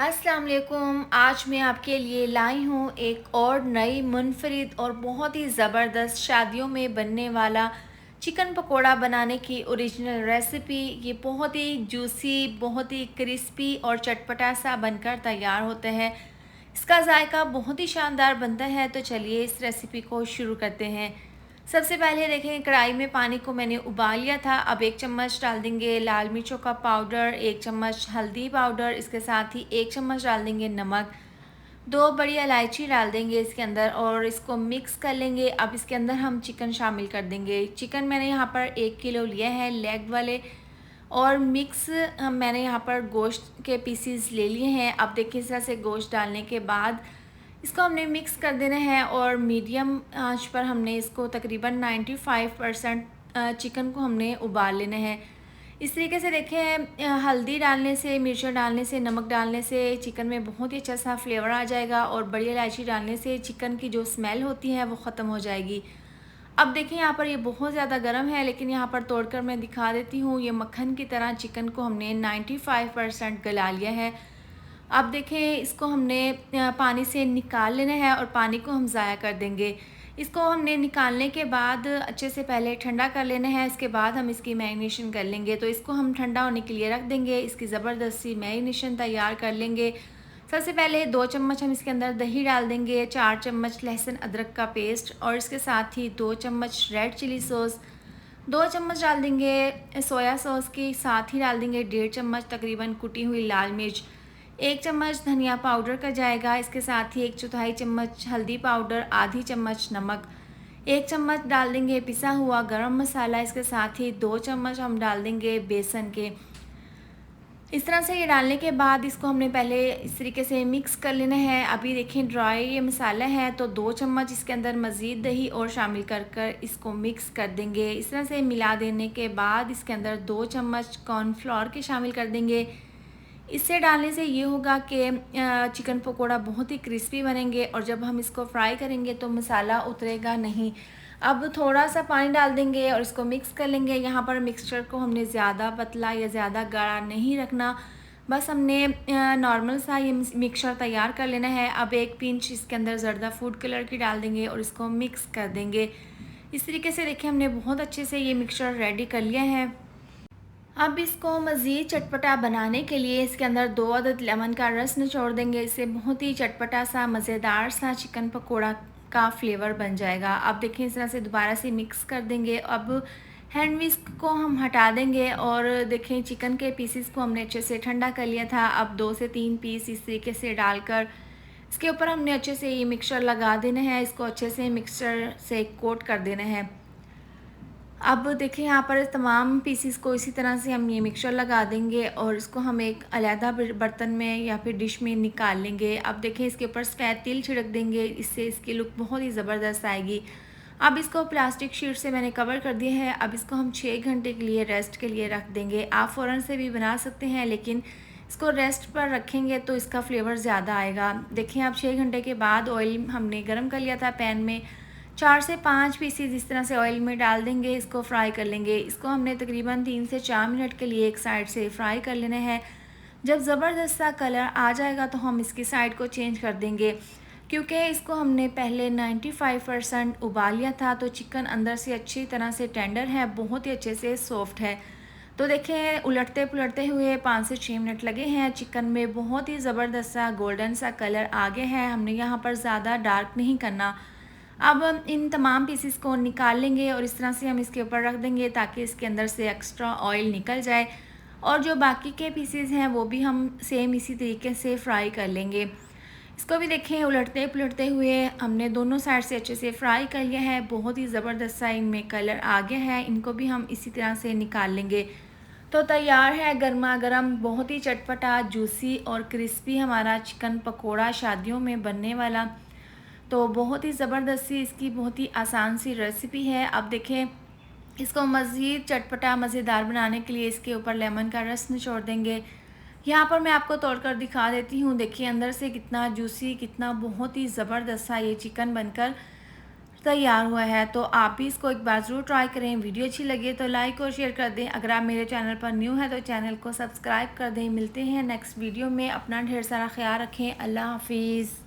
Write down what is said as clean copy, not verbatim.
अस्सलाम वालेकुम। आज मैं आपके लिए लाई हूँ एक और नई मुनफरिद और बहुत ही ज़बरदस्त शादियों में बनने वाला चिकन पकोड़ा बनाने की ओरिजिनल रेसिपी। ये बहुत ही जूसी, बहुत ही क्रिस्पी और चटपटा सा बनकर तैयार होता है। इसका जायका बहुत ही शानदार बनता है। तो चलिए इस रेसिपी को शुरू करते हैं। सबसे पहले देखें, कढ़ाई में पानी को मैंने उबाल लिया था। अब 1 चम्मच डाल देंगे लाल मिर्चों का पाउडर, 1 चम्मच हल्दी पाउडर, इसके साथ ही 1 चम्मच डाल देंगे नमक, 2 बड़ी इलायची डाल देंगे इसके अंदर और इसको मिक्स कर लेंगे। अब इसके अंदर हम चिकन शामिल कर देंगे। चिकन मैंने यहाँ पर 1 किलो लिया है लेग वाले, और मिक्स मैंने यहाँ पर गोश्त के पीसीज ले लिए हैं। अब देखिए इस तरह से गोश्त डालने के बाद इसको हमने मिक्स कर देना है और मीडियम आंच पर हमने इसको तकरीबन 95% चिकन को हमने उबाल लेना है। इस तरीके से देखें, हल्दी डालने से, मिर्च डालने से, नमक डालने से चिकन में बहुत ही अच्छा सा फ्लेवर आ जाएगा और बड़ी इलायची डालने से चिकन की जो स्मेल होती है वो ख़त्म हो जाएगी। अब देखिए यहाँ पर ये बहुत ज़्यादा गर्म है, लेकिन यहाँ पर तोड़कर मैं दिखा देती हूँ। ये मक्खन की तरह चिकन को हमने 95% गला लिया है। अब देखें, इसको हमने पानी से निकाल लेना है और पानी को हम ज़ाया कर देंगे। इसको हमने निकालने के बाद अच्छे से पहले ठंडा कर लेना है, इसके बाद हम इसकी मैरिनेशन कर लेंगे। तो इसको हम ठंडा होने के लिए रख देंगे, इसकी ज़बरदस्त सी मैरिनेशन तैयार कर लेंगे। सबसे पहले 2 चम्मच हम इसके अंदर दही डाल देंगे, 4 चम्मच लहसुन अदरक का पेस्ट और इसके साथ ही 2 चम्मच रेड चिली सॉस, 2 चम्मच डाल देंगे सोया सॉस के साथ ही डाल देंगे 1.5 चम्मच तकरीबन कुटी हुई लाल मिर्च, 1 चम्मच धनिया पाउडर का जाएगा, इसके साथ ही 1/4 चम्मच हल्दी पाउडर, आधी चम्मच नमक, 1 चम्मच डाल देंगे पिसा हुआ गरम मसाला, इसके साथ ही 2 चम्मच हम डाल देंगे बेसन के। इस तरह से ये डालने के बाद इसको हमने पहले इस तरीके से मिक्स कर लेना है। अभी देखें ड्राई ये मसाला है, तो 2 चम्मच इसके अंदर मज़ीद दही और शामिल कर कर इसको मिक्स कर देंगे। इस तरह से मिला देने के बाद इसके अंदर 2 चम्मच कॉर्नफ्लोर के शामिल कर देंगे। इससे डालने से ये होगा कि चिकन पकोड़ा बहुत ही क्रिस्पी बनेंगे और जब हम इसको फ्राई करेंगे तो मसाला उतरेगा नहीं। अब थोड़ा सा पानी डाल देंगे और इसको मिक्स कर लेंगे। यहाँ पर मिक्सचर को हमने ज़्यादा पतला या ज़्यादा गाढ़ा नहीं रखना, बस हमने नॉर्मल सा ये मिक्सचर तैयार कर लेना है। अब 1 पिंच इसके अंदर ज़र्दा फूड कलर की डाल देंगे और इसको मिक्स कर देंगे। इस तरीके से देखिए हमने बहुत अच्छे से ये मिक्सचर रेडी कर लिया है। अब इसको मज़ीद चटपटा बनाने के लिए इसके अंदर 2 अदद लेमन का रस निचोड़ देंगे। इससे बहुत ही चटपटा सा मज़ेदार सा चिकन पकोड़ा का फ्लेवर बन जाएगा। अब देखिए इस तरह से दोबारा से मिक्स कर देंगे। अब हैंड विस्क को हम हटा देंगे और देखें चिकन के पीसेस को हमने अच्छे से ठंडा कर लिया था। अब 2 से 3 पीस इस तरीके से डालकर इसके ऊपर हमने अच्छे से ये मिक्सचर लगा देना है। इसको अच्छे से मिक्सचर से कोट कर देना है। अब देखिए यहाँ पर तमाम पीसीस को इसी तरह से हम ये मिक्सचर लगा देंगे और इसको हम एक अलहदा बर्तन में या फिर डिश में निकाल लेंगे। अब देखिए इसके ऊपर सफ़ेद तिल छिड़क देंगे, इससे इसकी लुक बहुत ही ज़बरदस्त आएगी। अब इसको प्लास्टिक शीट से मैंने कवर कर दिया है। अब इसको हम 6 घंटे के लिए रेस्ट के लिए रख देंगे। आप फ़ौरन से भी बना सकते हैं, लेकिन इसको रेस्ट पर रखेंगे तो इसका फ्लेवर ज़्यादा आएगा। देखिए आप 6 घंटे के बाद ऑयल हमने गर्म कर लिया था पैन में, 4 से 5 पीसीज इस तरह से ऑयल में डाल देंगे। इसको फ्राई कर लेंगे। इसको हमने तकरीबन 3 से 4 मिनट के लिए एक साइड से फ्राई कर लेना है। जब ज़बरदस्त सा कलर आ जाएगा तो हम इसकी साइड को चेंज कर देंगे, क्योंकि इसको हमने पहले 95% उबाल लिया था, तो चिकन अंदर से अच्छी तरह से टेंडर है, बहुत ही अच्छे से सॉफ्ट है। तो देखें उलटते पुलटते हुए 5 से 6 मिनट लगे हैं। चिकन में बहुत ही ज़बरदस्त सा गोल्डन सा कलर आ गया है। हमने यहाँ पर ज़्यादा डार्क नहीं करना। अब हम इन तमाम पीसेस को निकाल लेंगे और इस तरह से हम इसके ऊपर रख देंगे ताकि इसके अंदर से एक्स्ट्रा ऑयल निकल जाए, और जो बाकी के पीसेस हैं वो भी हम सेम इसी तरीके से फ्राई कर लेंगे। इसको भी देखें उलटते पुलटते हुए हमने दोनों साइड से अच्छे से फ्राई कर लिया है। बहुत ही ज़बरदस्त सा इनमें कलर आ गया है। इनको भी हम इसी तरह से निकाल लेंगे। तो तैयार है गर्मा गर्म, बहुत ही चटपटा, जूसी और क्रिस्पी हमारा चिकन पकोड़ा शादियों में बनने वाला। तो बहुत ही ज़बरदस्त सी इसकी बहुत ही आसान सी रेसिपी है। अब देखें इसको मज़ीद चटपटा मज़ेदार बनाने के लिए इसके ऊपर लेमन का रस निचोड़ देंगे। यहाँ पर मैं आपको तोड़कर दिखा देती हूँ। देखिए अंदर से कितना जूसी, कितना बहुत ही ज़बरदस्त सा ये चिकन बनकर तैयार हुआ है। तो आप भी इसको एक बार ज़रूर ट्राई करें। वीडियो अच्छी लगे तो लाइक और शेयर कर दें। अगर आप मेरे चैनल पर न्यू हैं तो चैनल को सब्सक्राइब कर दें। मिलते हैं नेक्स्ट वीडियो में। अपना ढेर सारा ख्याल रखें। अल्लाह हाफिज़।